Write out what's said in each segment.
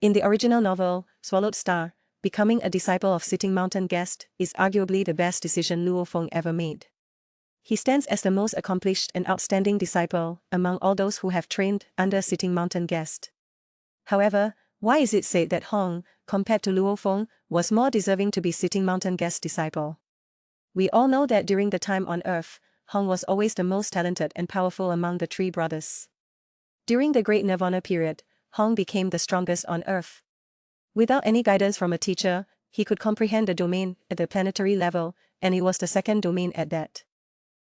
In the original novel, Swallowed Star, becoming a disciple of Sitting Mountain Guest is arguably the best decision Luo Feng ever made. He stands as the most accomplished and outstanding disciple among all those who have trained under Sitting Mountain Guest. However, why is it said that Hong, compared to Luo Feng, was more deserving to be Sitting Mountain Guest disciple? We all know that during the time on Earth, Hong was always the most talented and powerful among the three brothers. During the Great Nirvana period, Hong became the strongest on Earth. Without any guidance from a teacher, he could comprehend the domain at the planetary level, and it was the second domain at that.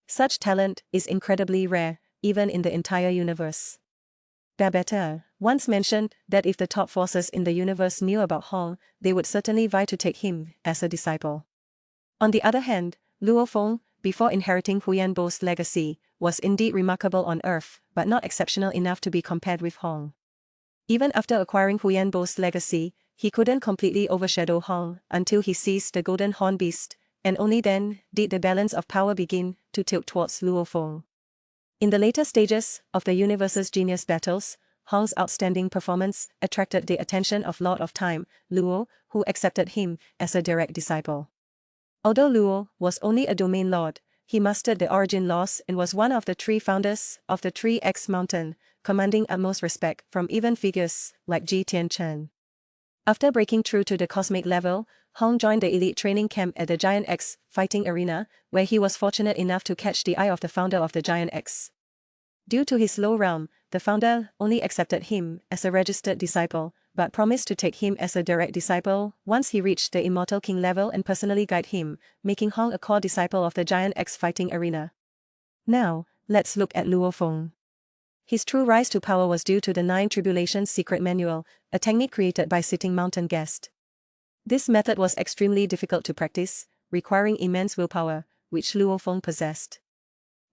Such talent is incredibly rare, even in the entire universe. Babetta once mentioned that if the top forces in the universe knew about Hong, they would certainly vie to take him as a disciple. On the other hand, Luo Feng, before inheriting Huyan Bo's legacy, was indeed remarkable on Earth, but not exceptional enough to be compared with Hong. Even after acquiring Huyan Bo's legacy, he couldn't completely overshadow Hong until he seized the Golden Horn Beast, and only then did the balance of power begin to tilt towards Luo Feng. In the later stages of the universe's genius battles, Hong's outstanding performance attracted the attention of Lord of Time, Luo, who accepted him as a direct disciple. Although Luo was only a domain lord, he mastered the origin laws and was one of the three founders of the 3X Mountain, commanding utmost respect from even figures like Ji Tianchen. After breaking through to the cosmic level, Hong joined the elite training camp at the Giant X fighting arena, where he was fortunate enough to catch the eye of the founder of the Giant X. Due to his low realm, the founder only accepted him as a registered disciple, but promised to take him as a direct disciple once he reached the Immortal King level and personally guide him, making Hong a core disciple of the Giant X fighting arena. Now, let's look at Luo Feng. His true rise to power was due to the 9 Tribulations Secret Manual, a technique created by Sitting Mountain Guest. This method was extremely difficult to practice, requiring immense willpower, which Luo Feng possessed.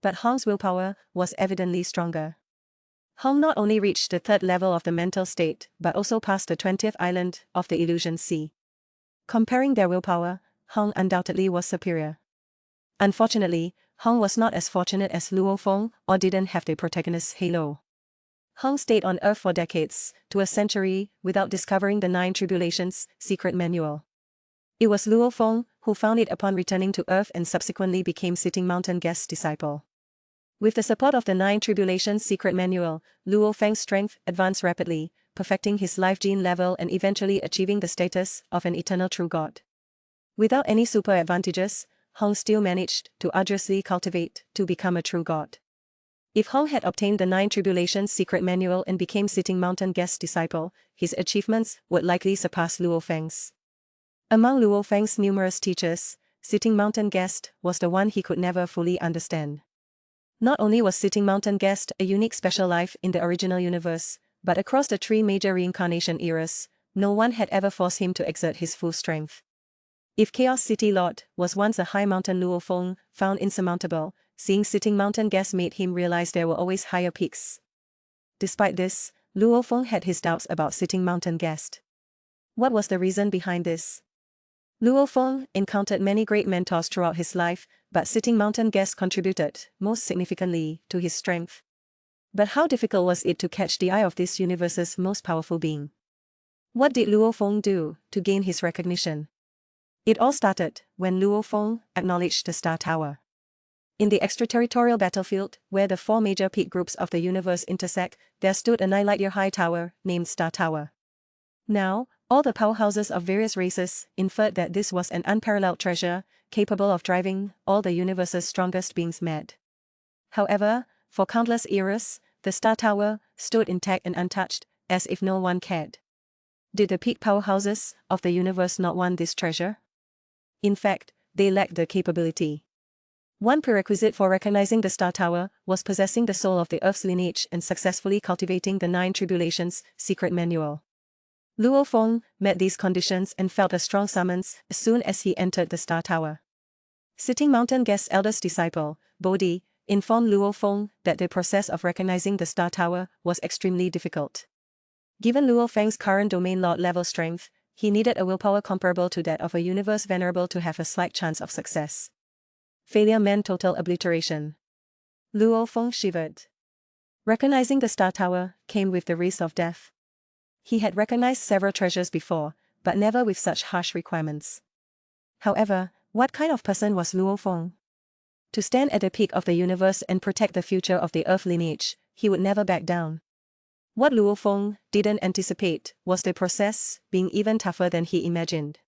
But Hong's willpower was evidently stronger. Hong not only reached the 3rd level of the mental state but also passed the 20th island of the Illusion Sea. Comparing their willpower, Hong undoubtedly was superior. Unfortunately, Hong was not as fortunate as Luo Feng or didn't have the protagonist's halo. Hong stayed on Earth for decades, to a century, without discovering the 9 Tribulations Secret Manual. It was Luo Feng who found it upon returning to Earth and subsequently became Sitting Mountain Guest's disciple. With the support of the 9 Tribulations Secret Manual, Luo Feng's strength advanced rapidly, perfecting his life gene level and eventually achieving the status of an eternal true god. Without any super advantages, Hong still managed to arduously cultivate to become a true god. If Hong had obtained the 9 Tribulations Secret Manual and became Sitting Mountain Guest's disciple, his achievements would likely surpass Luo Feng's. Among Luo Feng's numerous teachers, Sitting Mountain Guest was the one he could never fully understand. Not only was Sitting Mountain Guest a unique special life in the original universe, but across the 3 major reincarnation eras, no one had ever forced him to exert his full strength. If Chaos City Lord was once a high mountain Luo Feng found insurmountable, seeing Sitting Mountain Guest made him realize there were always higher peaks. Despite this, Luo Feng had his doubts about Sitting Mountain Guest. What was the reason behind this? Luo Feng encountered many great mentors throughout his life, but Sitting Mountain Guest contributed most significantly to his strength. But how difficult was it to catch the eye of this universe's most powerful being? What did Luo Feng do to gain his recognition? It all started when Luo Feng acknowledged the Star Tower. In the extraterritorial battlefield, where the 4 major peak groups of the universe intersect, there stood a 9 light-year-high tower named Star Tower. Now, all the powerhouses of various races inferred that this was an unparalleled treasure, capable of driving all the universe's strongest beings mad. However, for countless eras, the Star Tower stood intact and untouched, as if no one cared. Did the peak powerhouses of the universe not want this treasure? In fact, they lacked the capability. One prerequisite for recognizing the Star Tower was possessing the soul of the Earth's lineage and successfully cultivating the 9 Tribulations Secret Manual. Luo Feng met these conditions and felt a strong summons as soon as he entered the Star Tower. Sitting Mountain Guest's eldest disciple, Bodhi, informed Luo Feng that the process of recognizing the Star Tower was extremely difficult. Given Luo Feng's current domain lord level strength, he needed a willpower comparable to that of a universe venerable to have a slight chance of success. Failure meant total obliteration. Luo Feng shivered. Recognizing the Star Tower came with the risk of death. He had recognized several treasures before, but never with such harsh requirements. However, what kind of person was Luo Feng? To stand at the peak of the universe and protect the future of the Earth lineage, he would never back down. What Luo Feng didn't anticipate was the process being even tougher than he imagined.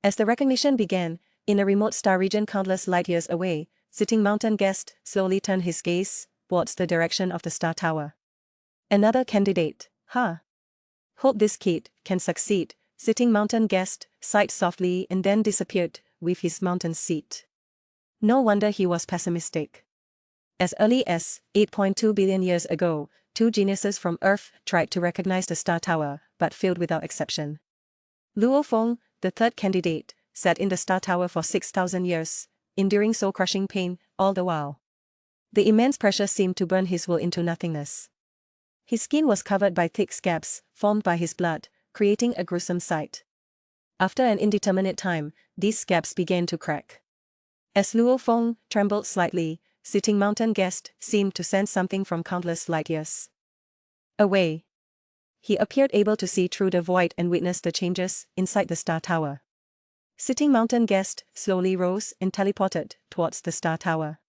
As the recognition began, in a remote star region countless light years away, sitting mountain guest slowly turned his gaze towards the direction of the star tower. Another candidate, huh? Hope this kid can succeed, sitting mountain guest sighed softly and then disappeared with his mountain seat. No wonder he was pessimistic. As early as 8.2 billion years ago, two geniuses from Earth tried to recognize the star tower, but failed without exception. Luo Feng, the third candidate, sat in the star tower for 6,000 years, enduring soul-crushing pain all the while. The immense pressure seemed to burn his will into nothingness. His skin was covered by thick scabs, formed by his blood, creating a gruesome sight. After an indeterminate time, these scabs began to crack. As Luo Feng trembled slightly, sitting mountain guest seemed to sense something from countless light years away. He appeared able to see through the void and witness the changes inside the star tower. Sitting mountain guest slowly rose and teleported towards the star tower.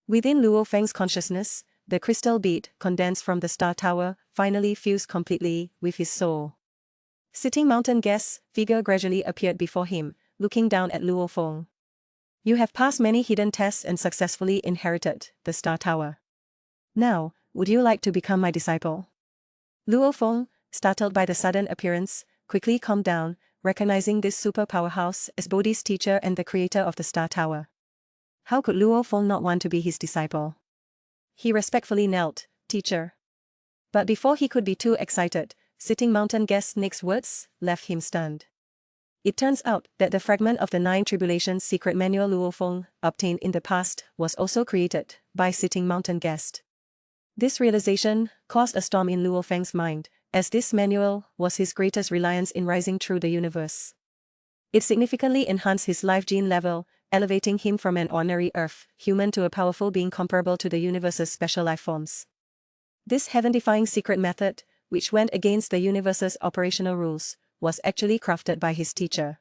Within Luo Feng's consciousness, the crystal bead condensed from the star tower finally fused completely with his soul. Sitting mountain guest's figure gradually appeared before him, looking down at Luo Feng. You have passed many hidden tests and successfully inherited the star tower. Now, would you like to become my disciple? Luo Feng, startled by the sudden appearance, quickly calmed down, recognizing this super powerhouse as Bodhi's teacher and the creator of the star tower. How could Luo Feng not want to be his disciple? He respectfully knelt, "Teacher." But before he could be too excited, sitting mountain guest's next words left him stunned. It turns out that the fragment of the 9 Tribulations secret manual Luo Feng obtained in the past was also created by sitting mountain guest. This realization caused a storm in Luo Feng's mind, as this manual was his greatest reliance in rising through the universe. It significantly enhanced his life gene level, elevating him from an ordinary Earth human to a powerful being comparable to the universe's special life forms. This heaven-defying secret method, which went against the universe's operational rules, was actually crafted by his teacher.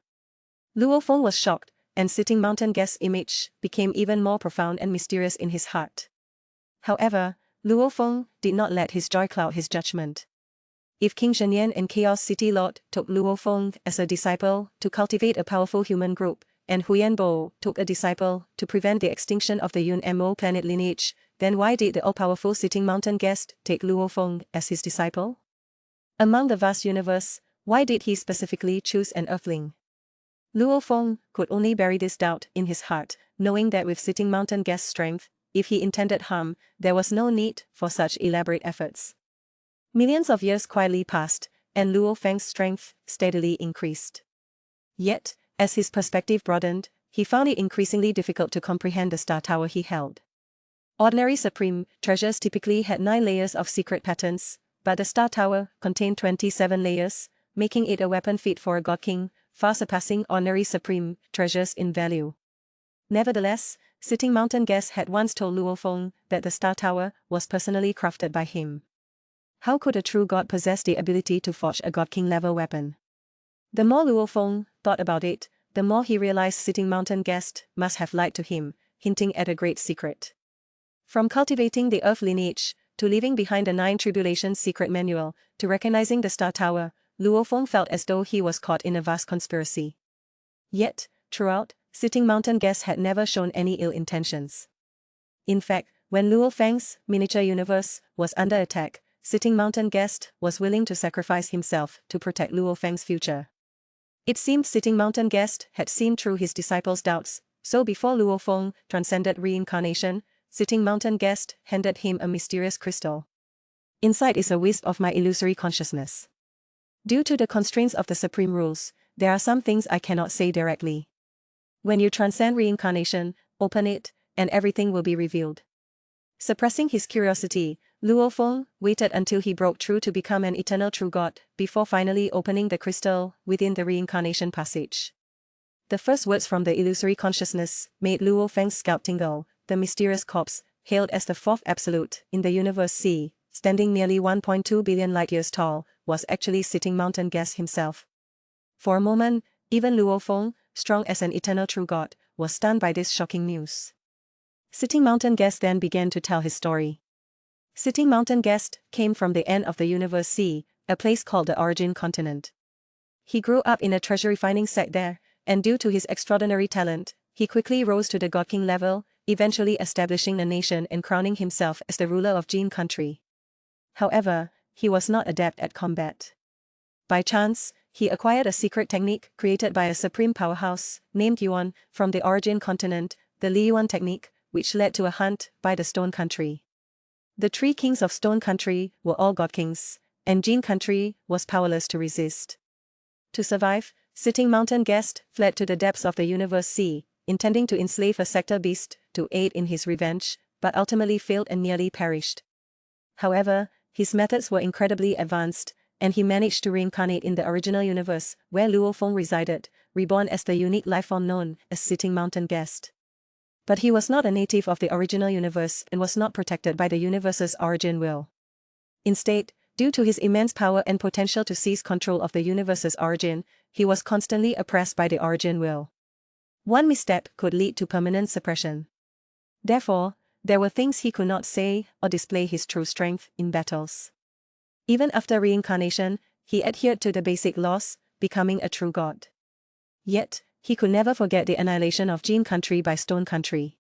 Luo Feng was shocked, and sitting mountain guest's image became even more profound and mysterious in his heart. However, Luo Feng did not let his joy cloud his judgment. If King Shenyan and Chaos City Lord took Luo Feng as a disciple to cultivate a powerful human group, and Huyan Bo took a disciple to prevent the extinction of the Yun Mo planet lineage, then why did the all-powerful sitting mountain guest take Luo Feng as his disciple? Among the vast universe, why did he specifically choose an earthling? Luo Feng could only bury this doubt in his heart, knowing that with sitting mountain guest's strength, if he intended harm, there was no need for such elaborate efforts. Millions of years quietly passed, and Luo Feng's strength steadily increased. Yet, as his perspective broadened, he found it increasingly difficult to comprehend the star tower he held. Ordinary supreme treasures typically had 9 layers of secret patterns, but the star tower contained 27 layers, making it a weapon fit for a god king, far surpassing ordinary supreme treasures in value. Nevertheless, sitting mountain guest had once told Luo Feng that the star tower was personally crafted by him. How could a true god possess the ability to forge a god king level weapon? The more Luo Feng thought about it, the more he realized sitting mountain guest must have lied to him, hinting at a great secret. From cultivating the Earth lineage, to leaving behind the 9 Tribulations secret manual, to recognizing the star tower, Luo Feng felt as though he was caught in a vast conspiracy. Yet, throughout, sitting mountain guest had never shown any ill intentions. In fact, when Luo Feng's miniature universe was under attack, sitting mountain guest was willing to sacrifice himself to protect Luo Feng's future. It seemed sitting mountain guest had seen through his disciples' doubts, so before Luo Feng transcended reincarnation, sitting mountain guest handed him a mysterious crystal. Inside is a wisp of my illusory consciousness. Due to the constraints of the supreme rules, there are some things I cannot say directly. When you transcend reincarnation, open it, and everything will be revealed. Suppressing his curiosity, Luo Feng waited until he broke through to become an eternal true god, before finally opening the crystal within the reincarnation passage. The first words from the illusory consciousness made Luo Feng's scalp tingle. The mysterious corpse, hailed as the 4th absolute in the universe C, standing nearly 1.2 billion light-years tall, was actually Sitting Mountain Guest himself. For a moment, even Luo Feng, strong as an eternal true god, was stunned by this shocking news. Sitting Mountain Guest then began to tell his story. Sitting Mountain Guest came from the end of the universe sea, a place called the Origin Continent. He grew up in a treasure refining sect there, and due to his extraordinary talent, he quickly rose to the God King level, eventually establishing a nation and crowning himself as the ruler of Jin country. However, he was not adept at combat. By chance, he acquired a secret technique created by a supreme powerhouse, named Yuan, from the Origin Continent, the Li Yuan technique, which led to a hunt by the Stone Country. The 3 kings of Stone Country were all God Kings, and Jin country was powerless to resist. To survive, Sitting Mountain Guest fled to the depths of the universe sea, intending to enslave a sector beast to aid in his revenge, but ultimately failed and nearly perished. However, his methods were incredibly advanced, and he managed to reincarnate in the original universe, where Luo Feng resided, reborn as the unique lifeform known as Sitting Mountain Guest. But he was not a native of the original universe and was not protected by the universe's origin will. Instead, due to his immense power and potential to seize control of the universe's origin, he was constantly oppressed by the origin will. One misstep could lead to permanent suppression. Therefore, there were things he could not say or display his true strength in battles. Even after reincarnation, he adhered to the basic laws, becoming a true god. Yet, he could never forget the annihilation of Jin country by Stone country.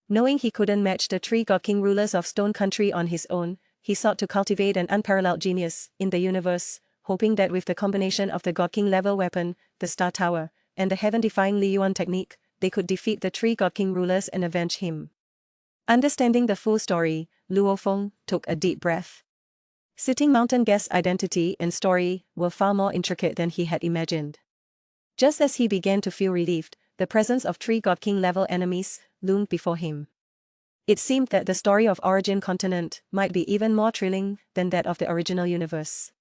Knowing he couldn't match the 3 God King rulers of Stone country on his own, he sought to cultivate an unparalleled genius in the universe, hoping that with the combination of the God King level weapon, the Star Tower, and the heaven-defying Li Yuan technique, they could defeat the 3 God King rulers and avenge him. Understanding the full story, Luo Feng took a deep breath. Sitting Mountain Guest's identity and story were far more intricate than he had imagined. Just as he began to feel relieved, the presence of 3 God King level enemies loomed before him. It seemed that the story of Origin Continent might be even more thrilling than that of the original universe.